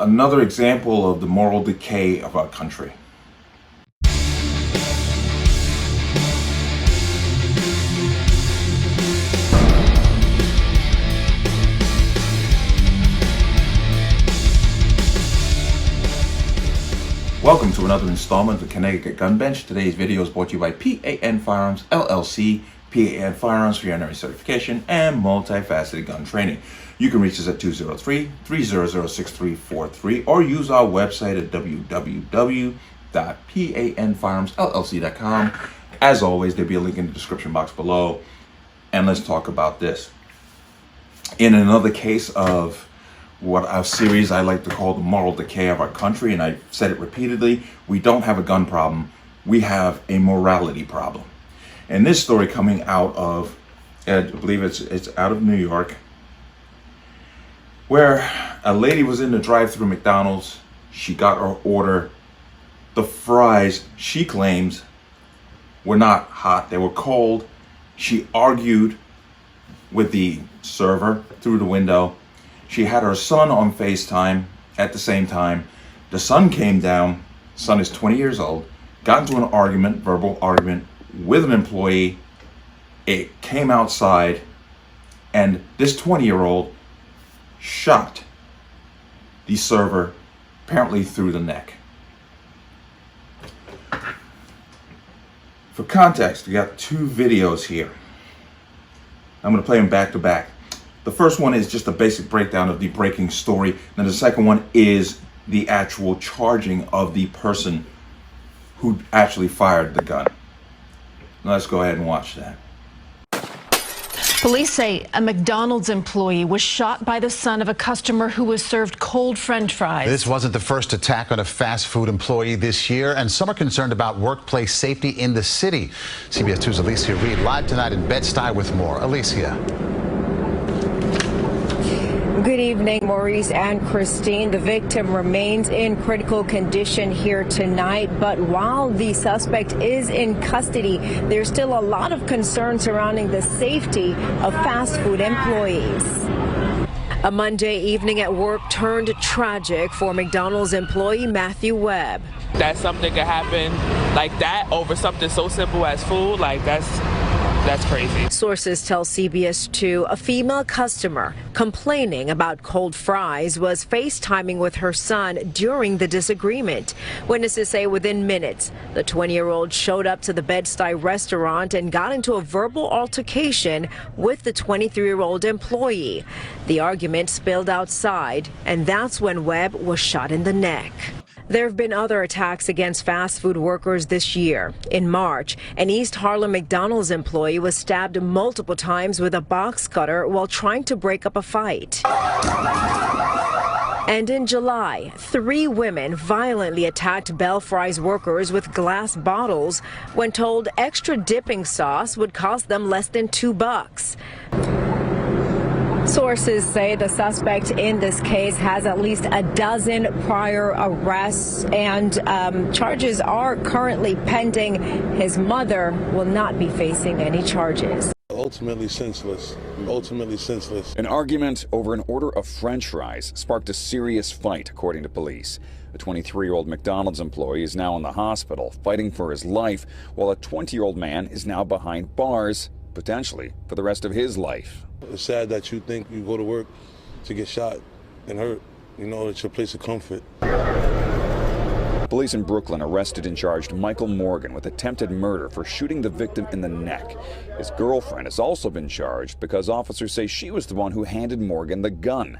Another example of the moral decay of our country. Welcome to another installment of the Connecticut Gun Bench. Today's video is brought to you by P.A.N. Firearms, LLC. P.A.N. Firearms for your NRA certification and multifaceted gun training. You can reach us at 203-300-6343 or use our website at www.panfirearmsllc.com. As always, there'll be a link in the description box below. And let's talk about this. In another case of what our series I like to call the moral decay of our country, and I've said it repeatedly, we don't have a gun problem, we have a morality problem. And this story coming out of, I believe it's out of New York, where a lady was in the drive-thru McDonald's. She got her order. The fries, she claims, were not hot, they were cold. She argued with the server through the window. She had her son on FaceTime at the same time. The son came down, son is 20 years old, got into an argument, verbal argument, with an employee. It came outside, and this 20-year-old shot the server, apparently through the neck. For context, we got two videos here. I'm going to play them back to back. The first one is just a basic breakdown of the breaking story. Then the second one is the actual charging of the person who actually fired the gun. Let's go ahead and watch that. Police say a McDonald's employee was shot by the son of a customer who was served cold French fries. This wasn't the first attack on a fast food employee this year, and some are concerned about workplace safety in the city. CBS 2's Alicia Reed live tonight in Bed-Stuy with more. Alicia. Good evening, Maurice and Christine. The victim remains in critical condition here tonight, but while the suspect is in custody, there's still a lot of concern surrounding the safety of fast food employees. A Monday evening at work turned tragic for McDonald's employee Matthew Webb. That something could happen like that over something so simple as food, like that's crazy. Sources tell CBS 2 a female customer complaining about cold fries was FaceTiming with her son during the disagreement. Witnesses say within minutes, the 20-year-old showed up to the Bed-Stuy restaurant and got into a verbal altercation with the 23-year-old employee. The argument spilled outside, and that's when Webb was shot in the neck. There have been other attacks against fast food workers this year. In March, an East Harlem McDonald's employee was stabbed multiple times with a box cutter while trying to break up a fight. And in July, 3 women violently attacked Bell Fries workers with glass bottles when told extra dipping sauce would cost them less than $2. Sources say the suspect in this case has at least a dozen prior arrests, and charges are currently pending. His mother will not be facing any charges. Ultimately senseless. Ultimately senseless. An argument over an order of French fries sparked a serious fight, according to police. A 23-year-old McDonald's employee is now in the hospital fighting for his life, while a 20-year-old man is now behind bars, potentially for the rest of his life. It's sad that you think you go to work to get shot and hurt. You know, it's your place of comfort. Police in Brooklyn arrested and charged Michael Morgan with attempted murder for shooting the victim in the neck. His girlfriend has also been charged because officers say she was the one who handed Morgan the gun.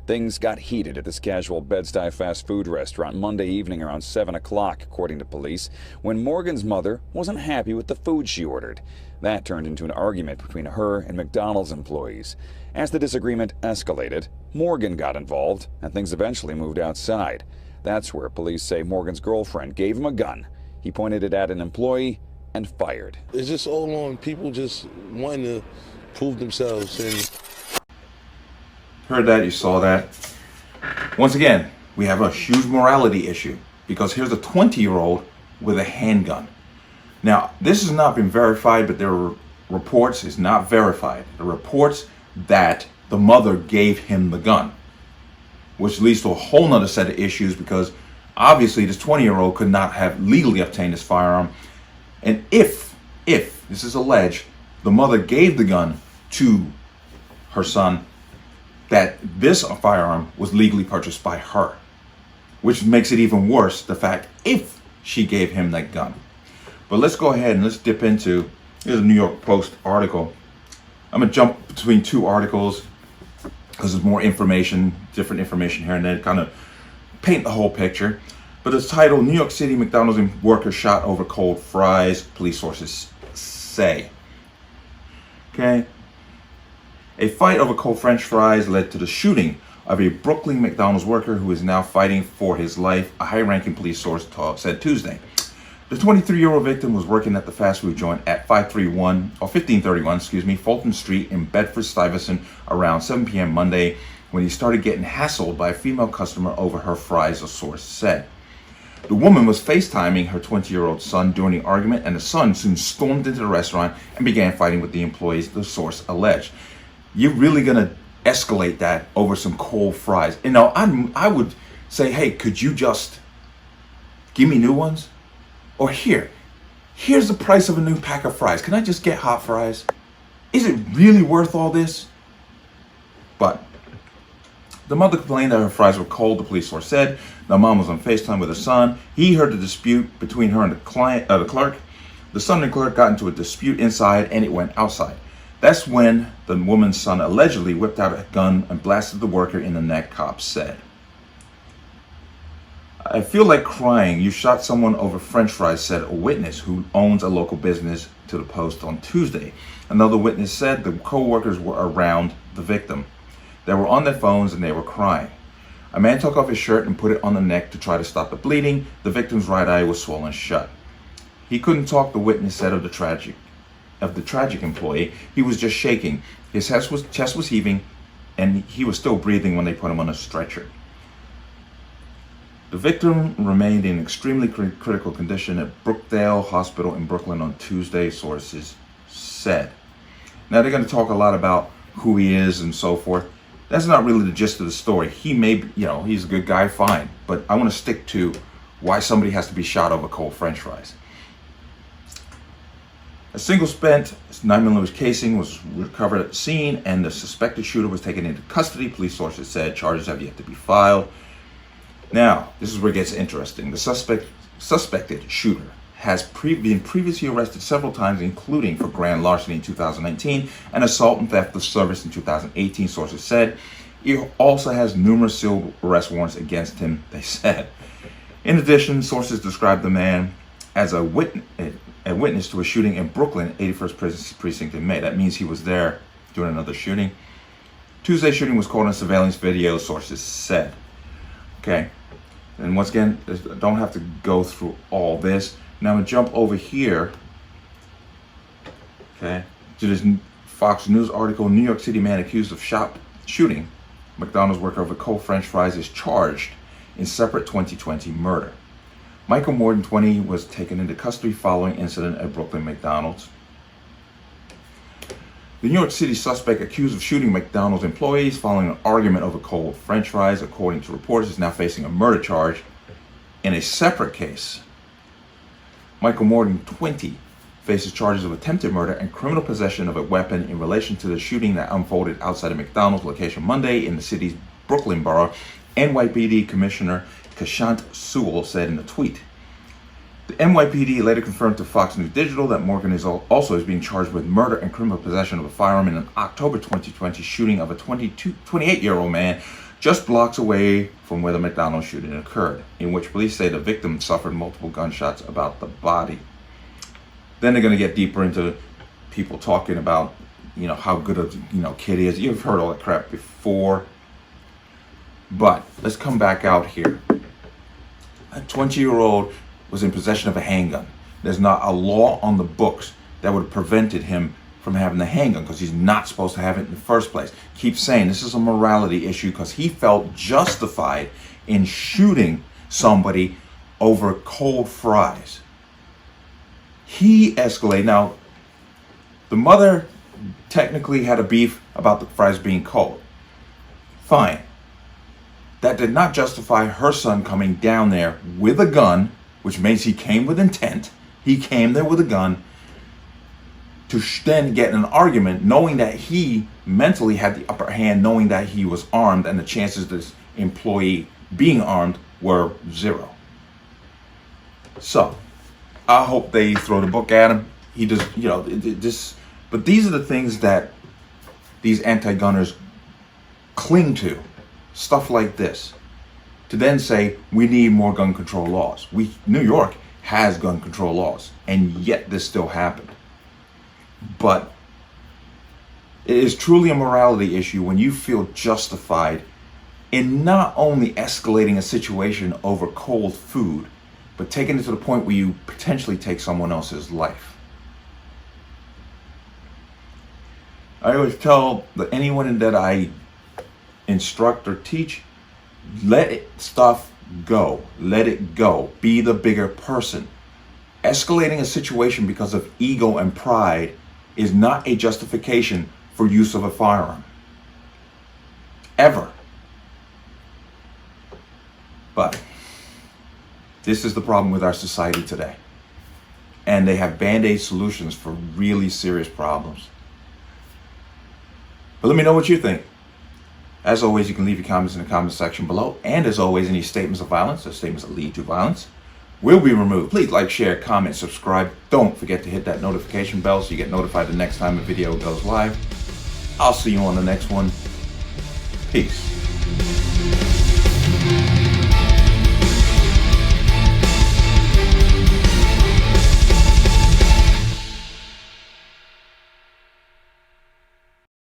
Things got heated at this casual Bed-Stuy fast food restaurant Monday evening around 7 o'clock, according to police, when Morgan's mother wasn't happy with the food she ordered. That turned into an argument between her and McDonald's employees. As the disagreement escalated, Morgan got involved, and things eventually moved outside. That's where police say Morgan's girlfriend gave him a gun. He pointed it at an employee and fired. It's just all on people just wanting to prove themselves. And Heard that, you saw that. Once again, we have a huge morality issue because here's a 20-year-old with a handgun. Now, this has not been verified, but there are reports, it's not verified, the reports that the mother gave him the gun. which leads to a whole nother set of issues because obviously this 20-year-old could not have legally obtained this firearm. And if this is alleged, the mother gave the gun to her son, that this firearm was legally purchased by her, which makes it even worse, the fact if she gave him that gun. But let's go ahead and let's dip into, here's a New York Post article. I'm gonna jump between two articles because there's more information, different information here and there, kind of paint the whole picture. But it's titled, New York City McDonald's worker shot over cold fries, police sources say. Okay. A fight over cold French fries led to the shooting of a Brooklyn McDonald's worker who is now fighting for his life, a high-ranking police source said Tuesday. The 23-year-old victim was working at the fast food joint at 1531, Fulton Street in Bedford-Stuyvesant around 7 p.m. Monday when he started getting hassled by a female customer over her fries, a source said. The woman was FaceTiming her 20-year-old son during the argument, and the son soon stormed into the restaurant and began fighting with the employees, the source alleged. You're really going to escalate that over some cold fries? You know, I would say, hey, could you just give me new ones? Or here's the price of a new pack of fries. Can I just get hot fries? Is it really worth all this? But the mother complained that her fries were cold, the police source said. The mom was on FaceTime with her son. He heard the dispute between her and the clerk. The son and clerk got into a dispute inside and it went outside. That's when the woman's son allegedly whipped out a gun and blasted the worker in the neck, cops said. I feel like crying. You shot someone over French fries, said a witness who owns a local business to the Post on Tuesday. Another witness said the co-workers were around the victim. They were on their phones and they were crying. A man took off his shirt and put it on the neck to try to stop the bleeding. The victim's right eye was swollen shut. He couldn't talk, the witness said of the tragic employee. He was just shaking. His chest was heaving and he was still breathing when they put him on a stretcher. The victim remained in extremely critical condition at Brookdale Hospital in Brooklyn on Tuesday, sources said. Now they're going to talk a lot about who he is and so forth. That's not really the gist of the story. He may be, he's a good guy, fine. But I want to stick to why somebody has to be shot over cold French fries. A single spent 9mm casing was recovered at the scene and the suspected shooter was taken into custody, police sources said. Charges have yet to be filed. Now, this is where it gets interesting. The suspected shooter has been previously arrested several times, including for grand larceny in 2019 and assault and theft of service in 2018, sources said. He also has numerous sealed arrest warrants against him, they said. In addition, sources described the man as a witness to a shooting in Brooklyn, 81st Precinct in May. That means he was there during another shooting. Tuesday's shooting was caught on surveillance video, sources said. Okay. And once again, I don't have to go through all this. Now I'm going to jump over here, okay, to this Fox News article. New York City man accused of shooting McDonald's worker over cold French fries is charged in separate 2020 murder. Michael Morton, 20, was taken into custody following incident at Brooklyn McDonald's. The New York City suspect accused of shooting McDonald's employees following an argument over cold French fries, according to reports, is now facing a murder charge in a separate case. Michael Morton, 20, faces charges of attempted murder and criminal possession of a weapon in relation to the shooting that unfolded outside a McDonald's location Monday in the city's Brooklyn borough, NYPD Commissioner Kashant Sewell said in a tweet. The NYPD later confirmed to Fox News Digital that Morgan is also being charged with murder and criminal possession of a firearm in an October 2020 shooting of a 28-year-old man just blocks away from where the McDonald's shooting occurred, in which police say the victim suffered multiple gunshots about the body. Then they're going to get deeper into people talking about, how good a kid he is. You've heard all that crap before. But let's come back out here. A 20-year-old was in possession of a handgun. There's not a law on the books that would have prevented him from having the handgun because he's not supposed to have it in the first place. Keep saying this is a morality issue because he felt justified in shooting somebody over cold fries. He escalated. Now, the mother technically had a beef about the fries being cold. Fine. that did not justify her son coming down there with a gun, which means he came with intent. He came there with a gun to then get in an argument, knowing that he mentally had the upper hand, knowing that he was armed, and the chances of this employee being armed were 0. So, I hope they throw the book at him. He does, you know, this. But these are the things that these anti-gunners cling to, stuff like this, to then say we need more gun control laws. New York has gun control laws, and yet this still happened. But it is truly a morality issue when you feel justified in not only escalating a situation over cold food, but taking it to the point where you potentially take someone else's life. I always tell anyone that I instruct or teach, let stuff go. Let it go. Be the bigger person. Escalating a situation because of ego and pride is not a justification for use of a firearm. Ever. But this is the problem with our society today. And they have band-aid solutions for really serious problems. But let me know what you think. As always, you can leave your comments in the comment section below. And as always, any statements of violence or statements that lead to violence will be removed. Please like, share, comment, subscribe. Don't forget to hit that notification bell so you get notified the next time a video goes live. I'll see you on the next one. Peace.